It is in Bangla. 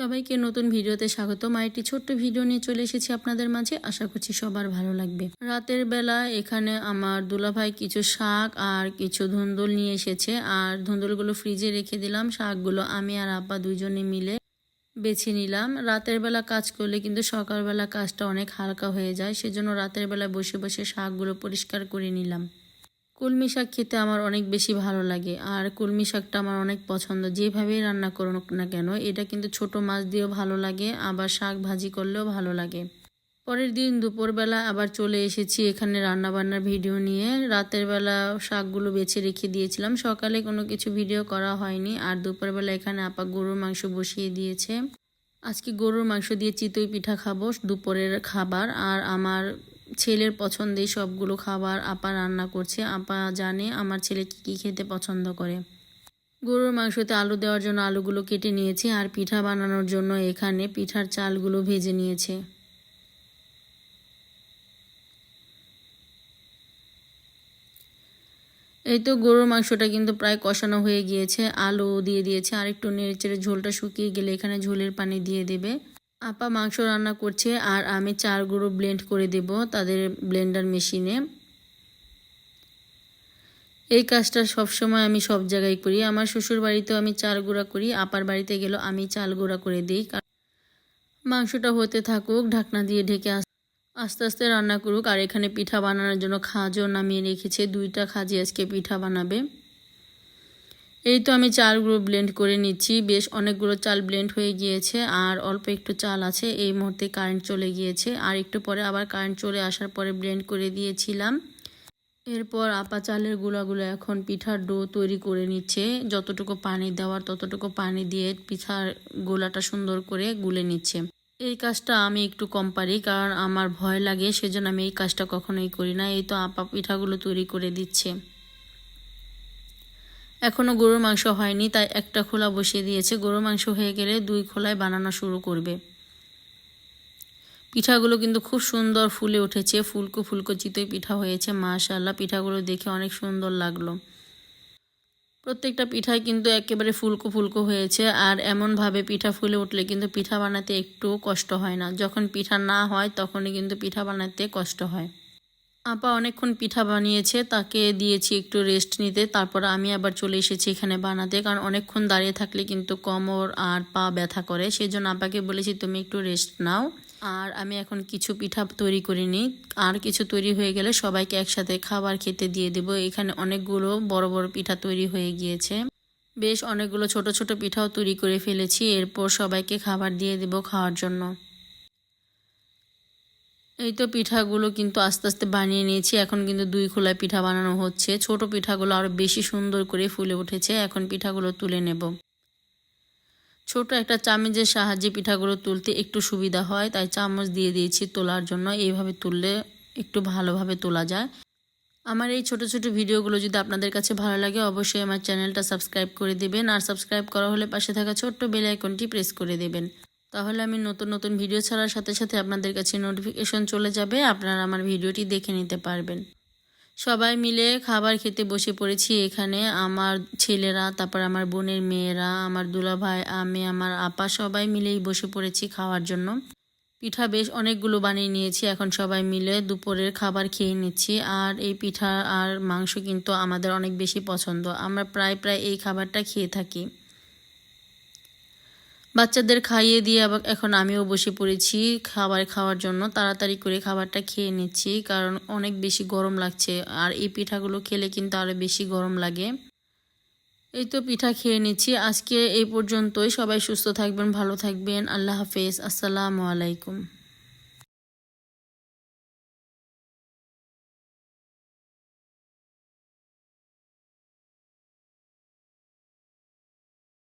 সবাইকে নতুন ভিডিওতে স্বাগতম। একটি ছোট্ট ভিডিও নিয়ে চলে এসেছি আপনাদের মাঝে। আশা করছি সবার ভালো লাগবে। রাতের বেলা এখানে আমার দুলাভাই কিছু শাক আর কিছু ধুন্দুল নিয়ে এসেছে, আর ধুন্দুলগুলো ফ্রিজে রেখে দিলাম। শাকগুলো আমি আর আব্বা দুইজনে মিলে বেছে নিলাম। রাতের বেলা কাজ করলে কিন্তু সকালবেলা কাজটা অনেক হালকা হয়ে যায়, সেজন্য রাতের বেলা বসে বসে শাকগুলো পরিষ্কার করে নিলাম। কলমি শাক খেতে আমার অনেক বেশি ভালো লাগে, আর কলমি শাকটা আমার অনেক পছন্দ। যেভাবেই রান্না করুক না কেন, এটা কিন্তু ছোট মাছ দিয়েও ভালো লাগে, আবার শাক ভাজি করলেও ভালো লাগে। পরের দিন দুপুরবেলা আবার চলে এসেছি এখানে রান্নাবান্নার ভিডিও নিয়ে। রাতের বেলা শাকগুলো বেছে রেখে দিয়েছিলাম, সকালে কোনো কিছু ভিডিও করা হয়নি। আর দুপুরবেলা এখানে আপা গরুর মাংস বসিয়ে দিয়েছে। আজকে গরুর মাংস দিয়ে চিতই পিঠা খাবো দুপুরের খাবার। আর আমার ছেলের পছন্দের সবগুলো খাবার আপা রান্না করছে। আপা জানে আমার ছেলে কী খেতে পছন্দ করে। গরুর মাংসতে আলু দেওয়ার জন্য আলুগুলো কেটে নিয়েছি, আর পিঠা বানানোর জন্য এখানে পিঠার চালগুলো ভেজে নিয়েছে। এই তো গরুর মাংসটা কিন্তু প্রায় কষানো হয়ে গিয়েছে, আলু দিয়ে দিয়েছে। আর একটু নেড়েচেড়ে ঝোলটা শুকিয়ে গেলে এখানে ঝোলের পানি দিয়ে দেবে। আপা মাংস রান্না করছে, আর আমি চালগুলো ব্লেন্ড করে দেব তাদের ব্লেন্ডার মেশিনে। এই কাজটা সবসময় আমি সব জায়গায় করি। আমার শ্বশুর বাড়িতেও আমি চাল গুঁড়া করি, আপার বাড়িতে গেলেও আমি চাল গুঁড়া করে দিই। মাংসটা হতে থাকুক, ঢাকনা দিয়ে ঢেকে আস্তে আস্তে রান্না করুক। আর এখানে পিঠা বানানোর জন্য খাজও নামিয়ে রেখেছে, 2টা খাজি আজকে পিঠা বানাবে। এই তো আমি চালগুলো ব্লেন্ড করে নিচ্ছি। বেশ অনেকগুলো চাল ব্লেন্ড হয়ে গিয়েছে, আর অল্প একটু চাল আছে। এই মুহূর্তে কারেন্ট চলে গিয়েছে, আর একটু পরে আবার কারেন্ট চলে আসার পরে ব্লেন্ড করে দিয়েছিলাম। এরপর আপা চালের গুঁড়াগুলো এখন পিঠার ডো তৈরি করে নিচ্ছে। যতটুকু পানি দেওয়ার ততটুকু পানি দিয়ে পিঠার গোলাটা সুন্দর করে গুলে নিচ্ছে। এই কাজটা আমি একটু কম পারি, কারণ আমার ভয় লাগে, সেজন্য আমি এই কাজটা কখনোই করি না। এই তো আপা পিঠাগুলো তৈরি করে দিচ্ছে। এখনও গরুর মাংস হয়নি, তাই একটা খোলা বসিয়ে দিয়েছে। গরুর মাংস হয়ে গেলে 2 খোলায় বানানো শুরু করবে। পিঠাগুলো কিন্তু খুব সুন্দর ফুলে উঠেছে, ফুলকো ফুলকো চিতই পিঠা হয়েছে। মাশাআল্লাহ, পিঠাগুলো দেখে অনেক সুন্দর লাগলো। প্রত্যেকটা পিঠাই কিন্তু একেবারে ফুলকো ফুলকো হয়েছে। আর এমনভাবে পিঠা ফুলে উঠলে কিন্তু পিঠা বানাতে একটু কষ্ট হয় না। যখন পিঠা না হয় তখনই কিন্তু পিঠা বানাতে কষ্ট হয়। আপা অনেকক্ষণ পিঠা বানিয়েছে, তাকে দিয়েছি একটু রেস্ট নিতে। তারপর আমি আবার চলে এসেছি এখানে বানাতে, কারণ অনেকক্ষণ দাঁড়িয়ে থাকলে কিন্তু কোমর আর পা ব্যথা করে। সেই জন্য আপাকে বলেছি তুমি একটু রেস্ট নাও। আর আমি এখন কিছু পিঠা তৈরি করে নিই, আর কিছু তৈরি হয়ে গেলে সবাইকে একসাথে খাবার খেতে দিয়ে দেব। এখানে অনেকগুলো বড় বড় পিঠা তৈরি হয়ে গিয়েছে। বেশ অনেকগুলো ছোট ছোট পিঠাও তৈরি করে ফেলেছি। এরপর সবাইকে খাবার দিয়ে দেব খাওয়ার জন্য। এই তো পিঠাগুলো কিন্তু আস্তে আস্তে বানিয়ে নিয়েছি। এখন কিন্তু 2 খোলায় পিঠা বানানো হচ্ছে। ছোট পিঠাগুলো আরও বেশি সুন্দর করে ফুলে উঠেছে। এখন পিঠাগুলো তুলে নেব। ছোট একটা চামচের সাহায্যে পিঠাগুলো তুলতে একটু সুবিধা হয়, তাই চামচ দিয়ে দিয়েছি তোলার জন্য। এইভাবে তুললে একটু ভালোভাবে তোলা যায়। আমার এই ছোট ছোট ভিডিওগুলো যদি আপনাদের কাছে ভালো লাগে, অবশ্যই আমার চ্যানেলটা সাবস্ক্রাইব করে দেবেন। আর সাবস্ক্রাইব করা হলে পাশে থাকা ছোট্ট বেল আইকনটি প্রেস করে দেবেন। তাহলে আমি নতুন নতুন ভিডিও ছাড়ার সাথে সাথে আপনাদের কাছে নোটিফিকেশন চলে যাবে, আপনারা আমার ভিডিওটি দেখে নিতে পারবেন। সবাই মিলে খাবার খেতে বসে পড়েছি এখানে। আমার ছেলেরা, তারপর আমার বোনের মেয়েরা, আমার দুলাভাই, আমি, আমার আপা সবাই মিলেই বসে পড়েছি খাওয়ার জন্য। পিঠা বেশ অনেকগুলো বানিয়ে নিয়েছি। এখন সবাই মিলে দুপুরের খাবার খেয়ে নিচ্ছি। আর এই পিঠা আর মাংস কিন্তু আমাদের অনেক বেশি পছন্দ। আমরা প্রায় এই খাবারটা খেয়ে থাকি। বাচ্চাদের খাইয়ে দিয়ে আবার এখন আমিও বসে পড়েছি খাবার খাওয়ার জন্য। তাড়াতাড়ি করে খাবারটা খেয়ে নিচ্ছি, কারণ অনেক বেশি গরম লাগছে। আর এই পিঠাগুলো খেলে কিন্তু আরও বেশি গরম লাগে। এই তো পিঠা খেয়ে নিচ্ছি। আজকে এই পর্যন্তই। সবাই সুস্থ থাকবেন, ভালো থাকবেন। আল্লাহ হাফেজ। আসসালামু আলাইকুম।